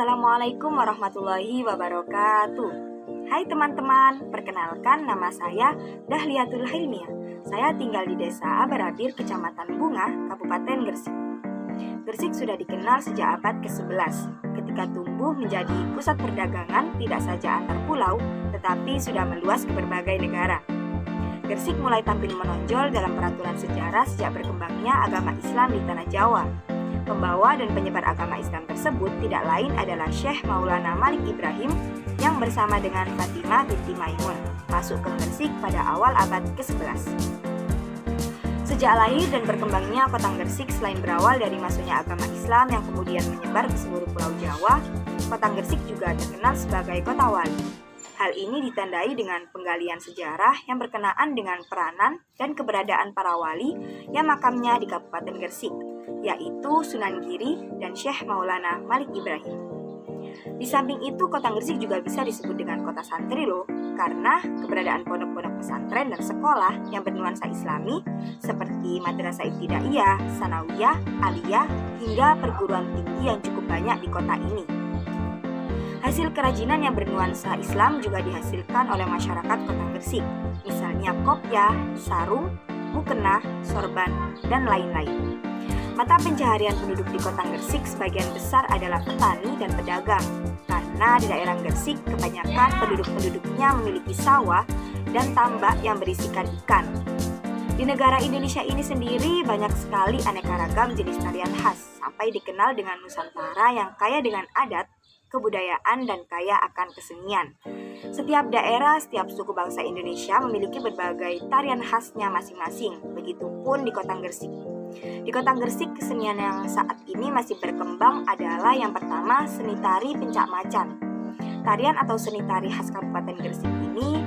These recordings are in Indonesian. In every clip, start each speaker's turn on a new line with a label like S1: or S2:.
S1: Assalamualaikum warahmatullahi wabarakatuh. Hai teman-teman, perkenalkan nama saya Dahliatul Hilmiah. Saya tinggal di Desa Abarabir, Kecamatan Bunga, Kabupaten Gresik. Gresik sudah dikenal sejak abad ke-11 ketika tumbuh menjadi pusat perdagangan tidak saja antar pulau, tetapi sudah meluas ke berbagai negara. Gresik mulai tampil menonjol dalam peraturan sejarah sejak berkembangnya agama Islam di tanah Jawa. Pembawa dan penyebar agama Islam tersebut tidak lain adalah Syekh Maulana Malik Ibrahim yang bersama dengan Fatimah binti Maimun masuk ke Gresik pada awal abad ke-11. Sejak lahir dan berkembangnya kota Gresik, selain berawal dari masuknya agama Islam yang kemudian menyebar ke seluruh pulau Jawa, kota Gresik juga terkenal sebagai kota wali. Hal ini ditandai dengan penggalian sejarah yang berkenaan dengan peranan dan keberadaan para wali yang makamnya di Kabupaten Gresik, yaitu Sunan Giri dan Syekh Maulana Malik Ibrahim. Di samping itu, kota Gresik juga bisa disebut dengan kota santri loh, karena keberadaan pondok-pondok pesantren dan sekolah yang bernuansa Islami seperti Madrasah Ibtidaiyah, Sanawiyah, Aliyah, hingga perguruan tinggi yang cukup banyak di kota ini. Hasil kerajinan yang bernuansa Islam juga dihasilkan oleh masyarakat kota Gresik, misalnya kopya, sarung, mukena, sorban, dan lain-lain. Mata pencaharian penduduk di kota Gresik sebagian besar adalah petani dan pedagang, karena di daerah Gresik kebanyakan penduduk-penduduknya memiliki sawah dan tambak yang berisikan ikan. Di negara Indonesia ini sendiri banyak sekali aneka ragam jenis tarian khas, sampai dikenal dengan Nusantara yang kaya dengan adat, kebudayaan, dan kaya akan kesenian. Setiap daerah, setiap suku bangsa Indonesia memiliki berbagai tarian khasnya masing-masing, begitupun di kota Gresik. Di kota Gresik, kesenian yang saat ini masih berkembang adalah yang pertama seni tari pencak macan. Tarian atau seni tari khas Kabupaten Gresik ini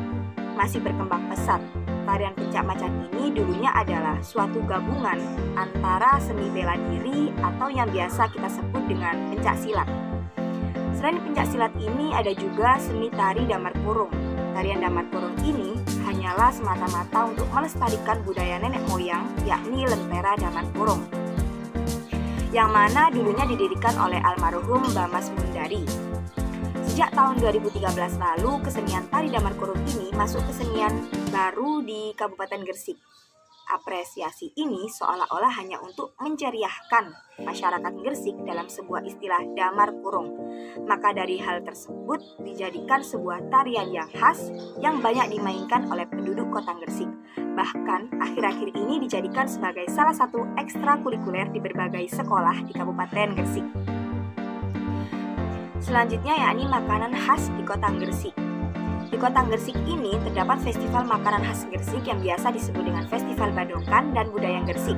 S1: masih berkembang pesat. Tarian pencak macan ini dulunya adalah suatu gabungan antara seni bela diri atau yang biasa kita sebut dengan pencak silat. Selain pencak silat ini ada juga seni tari damar kurung. Tarian damar kurung ini hanyalah semata-mata untuk melestarikan budaya nenek moyang, yakni lentera damar kurung, yang mana dulunya didirikan oleh almarhum Bamas Mundari. Sejak tahun 2013 lalu, kesenian tari damar kurung ini masuk kesenian baru di Kabupaten Gresik. Apresiasi ini seolah-olah hanya untuk menceriahkan masyarakat Gresik dalam sebuah istilah damar kurung. Maka dari hal tersebut dijadikan sebuah tarian yang khas yang banyak dimainkan oleh penduduk kota Gresik. Bahkan akhir-akhir ini dijadikan sebagai salah satu ekstrakurikuler di berbagai sekolah di Kabupaten Gresik. Selanjutnya yakni makanan khas di kota Gresik. Di kota Gresik ini terdapat festival makanan khas Gresik yang biasa disebut dengan Festival Badokan dan Budaya Gresik,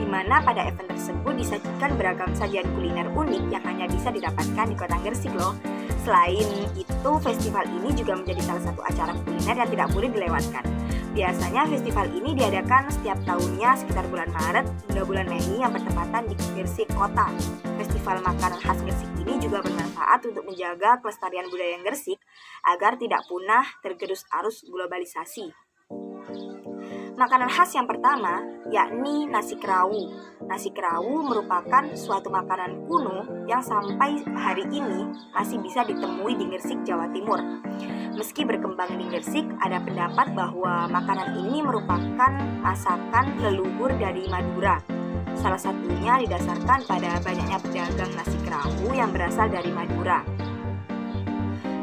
S1: di mana pada event tersebut disajikan beragam sajian kuliner unik yang hanya bisa didapatkan di kota Gresik loh. Selain itu, festival ini juga menjadi salah satu acara kuliner yang tidak boleh dilewatkan. Biasanya festival ini diadakan setiap tahunnya sekitar bulan Maret hingga bulan Mei yang bertepatan di Gresik kota. Festival makanan khas Gresik ini juga bermanfaat untuk menjaga kelestarian budaya Gresik agar tidak punah tergerus arus globalisasi. Makanan khas yang pertama yakni nasi kerawu. Nasi kerawu merupakan suatu makanan kuno yang sampai hari ini masih bisa ditemui di Gresik, Jawa Timur. Meski berkembang di Gresik, ada pendapat bahwa makanan ini merupakan masakan leluhur dari Madura. Salah satunya didasarkan pada banyaknya pedagang nasi kerawu yang berasal dari Madura.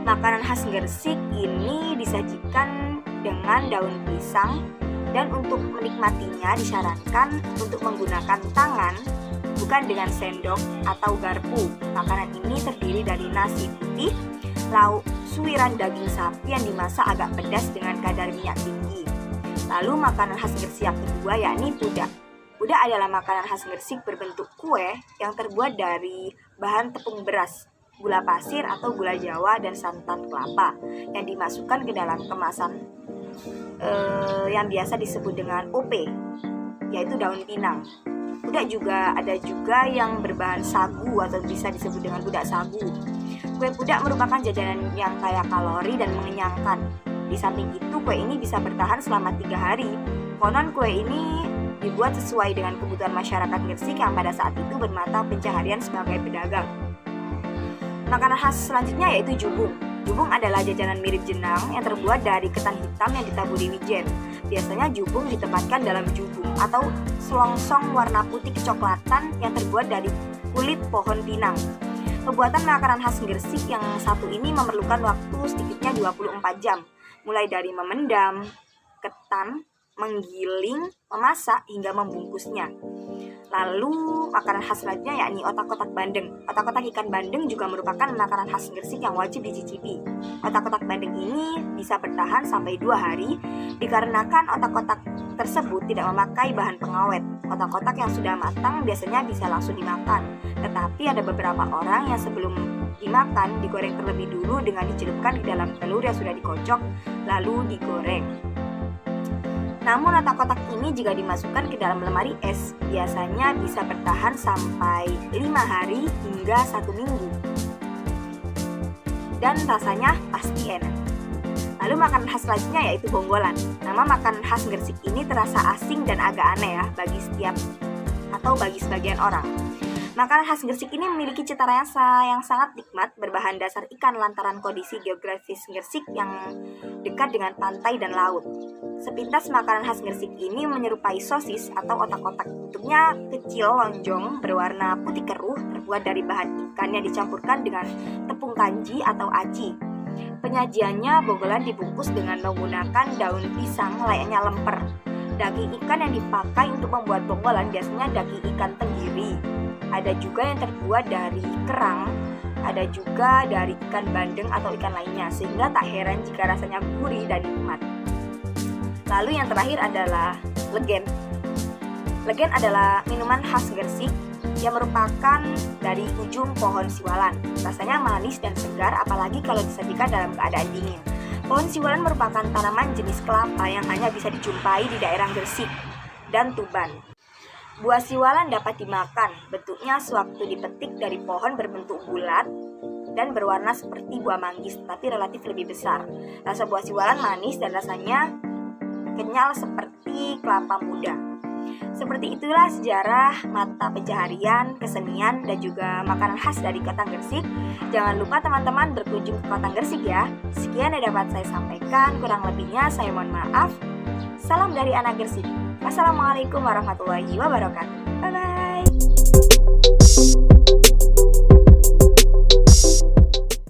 S1: Makanan khas Gresik ini disajikan dengan daun pisang, dan untuk menikmatinya disyaratkan untuk menggunakan tangan, bukan dengan sendok atau garpu. Makanan ini terdiri dari nasi putih, lauk suiran daging sapi yang dimasak agak pedas dengan kadar minyak tinggi. Lalu makanan khas Gresik yang kedua yakni pudak. Pudak adalah makanan khas Gresik berbentuk kue yang terbuat dari bahan tepung beras, gula pasir atau gula Jawa, dan santan kelapa yang dimasukkan ke dalam kemasan yang biasa disebut dengan OP, yaitu daun pinang. Pudak juga ada yang berbahan sagu atau bisa disebut dengan pudak sagu. Kue pudak merupakan jajanan yang kaya kalori dan mengenyangkan. Di samping itu, kue ini bisa bertahan selama 3 hari. Konon kue ini dibuat sesuai dengan kebutuhan masyarakat Gresik yang pada saat itu bermata pencaharian sebagai pedagang. Makanan khas selanjutnya yaitu jubung. Jubung adalah jajanan mirip jenang yang terbuat dari ketan hitam yang ditaburi wijen. Biasanya jubung ditempatkan dalam jubung atau selongsong warna putih kecoklatan yang terbuat dari kulit pohon pinang. Pembuatan makanan khas Gresik yang satu ini memerlukan waktu sedikitnya 24 jam, mulai dari memendam ketan, menggiling, memasak, hingga membungkusnya. Lalu makanan khas selanjutnya yakni otak-otak bandeng. Otak-otak ikan bandeng juga merupakan makanan khas Gresik yang wajib dicicipi. Otak-otak bandeng ini bisa bertahan sampai 2 hari dikarenakan otak-otak tersebut tidak memakai bahan pengawet. Otak-otak yang sudah matang biasanya bisa langsung dimakan. Tetapi ada beberapa orang yang sebelum dimakan digoreng terlebih dulu dengan dicelupkan di dalam telur yang sudah dikocok lalu digoreng. Namun otak-otak ini jika dimasukkan ke dalam lemari es, biasanya bisa bertahan sampai 5 hari hingga 1 minggu. Dan rasanya pasti enak. Lalu makanan khas selanjutnya yaitu bonggolan. Nama makanan khas Gresik ini terasa asing dan agak aneh ya bagi sebagian orang. Makanan khas Gresik ini memiliki cita rasa yang sangat nikmat berbahan dasar ikan lantaran kondisi geografis Gresik yang dekat dengan pantai dan laut. Sepintas makanan khas Gresik ini menyerupai sosis atau otak-otak. Bentuknya kecil lonjong berwarna putih keruh terbuat dari bahan ikan yang dicampurkan dengan tepung kanji atau aci. Penyajiannya bonggolan dibungkus dengan menggunakan daun pisang layaknya lemper. Daging ikan yang dipakai untuk membuat bonggolan biasanya daging ikan tenggiri. Ada juga yang terbuat dari kerang, ada juga dari ikan bandeng atau ikan lainnya, sehingga tak heran jika rasanya gurih dan nikmat. Lalu yang terakhir adalah legen. Legen adalah minuman khas Gresik yang merupakan dari ujung pohon siwalan. Rasanya manis dan segar apalagi kalau disajikan dalam keadaan dingin. Pohon siwalan merupakan tanaman jenis kelapa yang hanya bisa dijumpai di daerah Gresik dan Tuban. Buah siwalan dapat dimakan, bentuknya sewaktu dipetik dari pohon berbentuk bulat dan berwarna seperti buah manggis, tapi relatif lebih besar. Rasa buah siwalan manis dan rasanya kenyal seperti kelapa muda. Seperti itulah sejarah mata pencaharian, kesenian, dan juga makanan khas dari Kota Gresik. Jangan lupa teman-teman berkunjung ke Kota Gresik ya. Sekian yang dapat saya sampaikan, kurang lebihnya saya mohon maaf. Salam dari anak Gresik. Wassalamualaikum warahmatullahi wabarakatuh. Bye-bye.